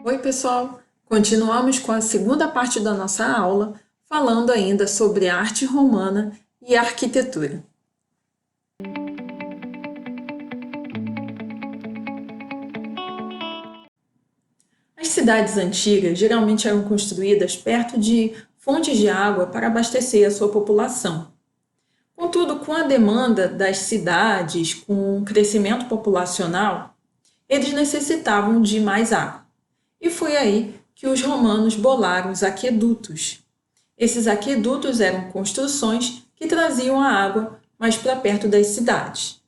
Oi, pessoal! Continuamos com a segunda parte da nossa aula, falando ainda sobre a arte romana e a arquitetura. As cidades antigas geralmente eram construídas perto de fontes de água para abastecer a sua população. Contudo, com a demanda das cidades, com o crescimento populacional, eles necessitavam de mais água. E foi aí que os romanos bolaram os aquedutos. Esses aquedutos eram construções que traziam a água mais para perto das cidades.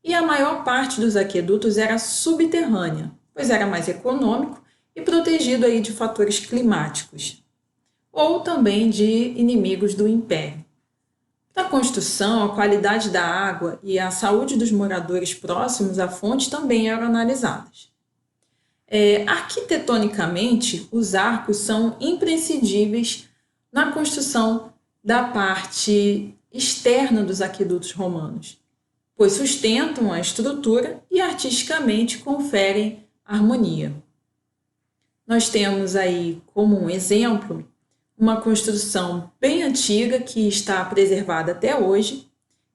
E a maior parte dos aquedutos era subterrânea, pois era mais econômico e protegido aí de fatores climáticos, ou também de inimigos do império. Na construção, a qualidade da água e a saúde dos moradores próximos à fonte também eram analisadas. Arquitetonicamente, os arcos são imprescindíveis na construção da parte externa dos aquedutos romanos, pois sustentam a estrutura e artisticamente conferem harmonia. Nós temos aí como um exemplo uma construção bem antiga que está preservada até hoje,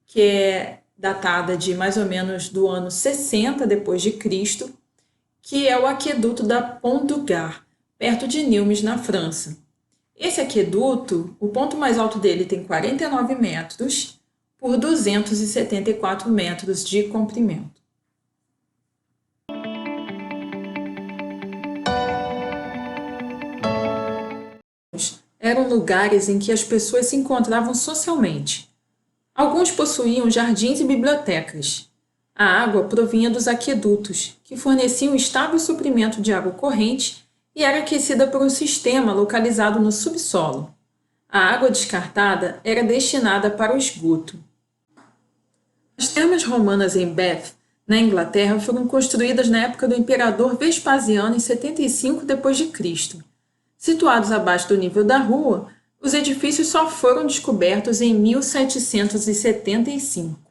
que é datada de mais ou menos do ano 60 depois de Cristo, que é o aqueduto da Pont du Gard, perto de Nîmes, na França. Esse aqueduto, o ponto mais alto dele tem 49 metros por 274 metros de comprimento. Eram lugares em que as pessoas se encontravam socialmente. Alguns possuíam jardins e bibliotecas. A água provinha dos aquedutos, que forneciam estável suprimento de água corrente e era aquecida por um sistema localizado no subsolo. A água descartada era destinada para o esgoto. As termas romanas em Bath, na Inglaterra, foram construídas na época do imperador Vespasiano em 75 d.C. Situados abaixo do nível da rua, os edifícios só foram descobertos em 1775.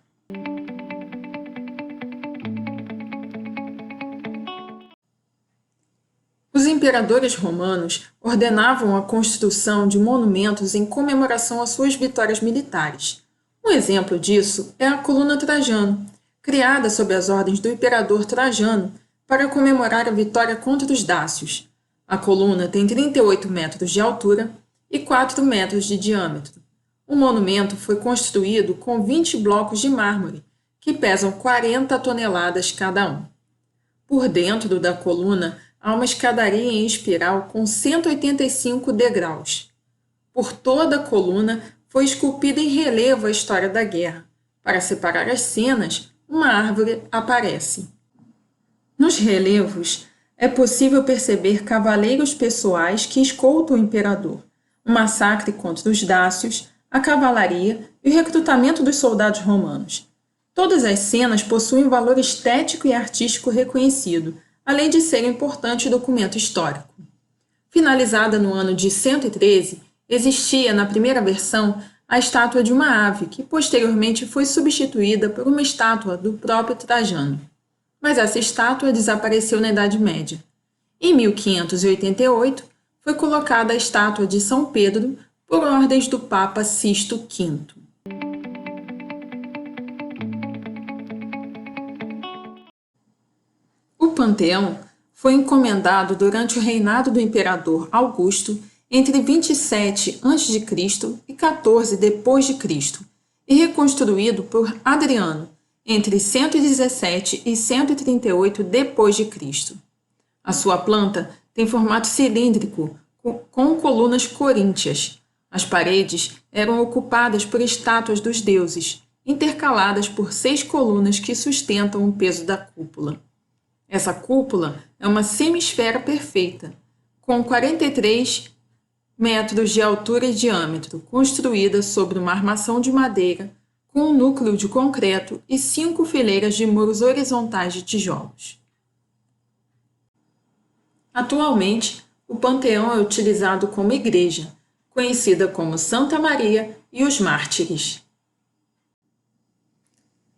Os imperadores romanos ordenavam a construção de monumentos em comemoração às suas vitórias militares. Um exemplo disso é a coluna Trajano, criada sob as ordens do imperador Trajano para comemorar a vitória contra os dácios. A coluna tem 38 metros de altura e 4 metros de diâmetro. O monumento foi construído com 20 blocos de mármore, que pesam 40 toneladas cada um. Por dentro da coluna, há uma escadaria em espiral com 185 degraus. Por toda a coluna foi esculpida em relevo a história da guerra. Para separar as cenas, uma árvore aparece. Nos relevos, é possível perceber cavaleiros pessoais que escoltam o imperador, o massacre contra os dácios, a cavalaria e o recrutamento dos soldados romanos. Todas as cenas possuem valor estético e artístico reconhecido, além de ser um importante documento histórico. Finalizada no ano de 113, existia, na primeira versão, a estátua de uma ave, que posteriormente foi substituída por uma estátua do próprio Trajano. Mas essa estátua desapareceu na Idade Média. Em 1588, foi colocada a estátua de São Pedro por ordens do Papa Sisto V. O Panteão foi encomendado durante o reinado do imperador Augusto entre 27 a.C. e 14 d.C. e reconstruído por Adriano entre 117 e 138 d.C. A sua planta tem formato cilíndrico com colunas coríntias. As paredes eram ocupadas por estátuas dos deuses, intercaladas por 6 colunas que sustentam o peso da cúpula. Essa cúpula é uma semisfera perfeita, com 43 metros de altura e diâmetro, construída sobre uma armação de madeira, com um núcleo de concreto e 5 fileiras de muros horizontais de tijolos. Atualmente, o Panteão é utilizado como igreja, conhecida como Santa Maria e os Mártires.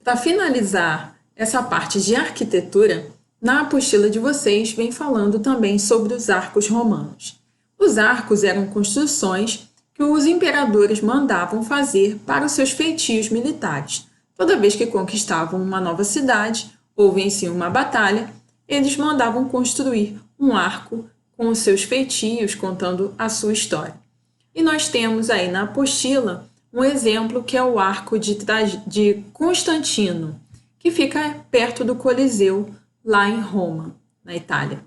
Para finalizar essa parte de arquitetura, Na apostila de vocês vem falando também sobre os arcos romanos. Os arcos eram construções que os imperadores mandavam fazer para os seus feitios militares. Toda vez que conquistavam uma nova cidade ou venciam uma batalha, eles mandavam construir um arco com os seus feitios, contando a sua história. E nós temos aí na apostila um exemplo que é o arco de Constantino, que fica perto do Coliseu, lá em Roma, na Itália.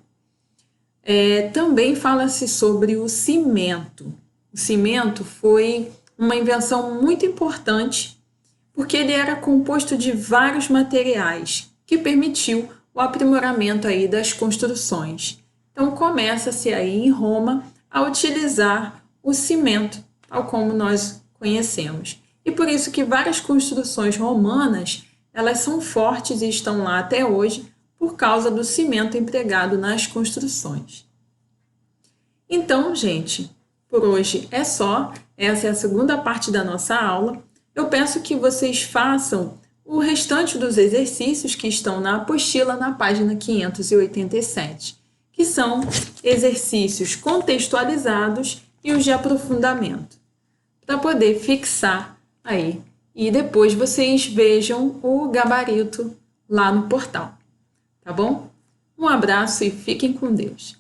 Também fala-se sobre o cimento. O cimento foi uma invenção muito importante porque ele era composto de vários materiais que permitiu o aprimoramento aí das construções. Então começa-se aí em Roma a utilizar o cimento, tal como nós conhecemos. E por isso que várias construções romanas, elas são fortes e estão lá até hoje por causa do cimento empregado nas construções. Então, gente, por hoje é só. Essa é a segunda parte da nossa aula. Eu peço que vocês façam o restante dos exercícios que estão na apostila na página 587, que são exercícios contextualizados e os de aprofundamento, para poder fixar aí. E depois vocês vejam o gabarito lá no portal. Tá bom? Um abraço e fiquem com Deus.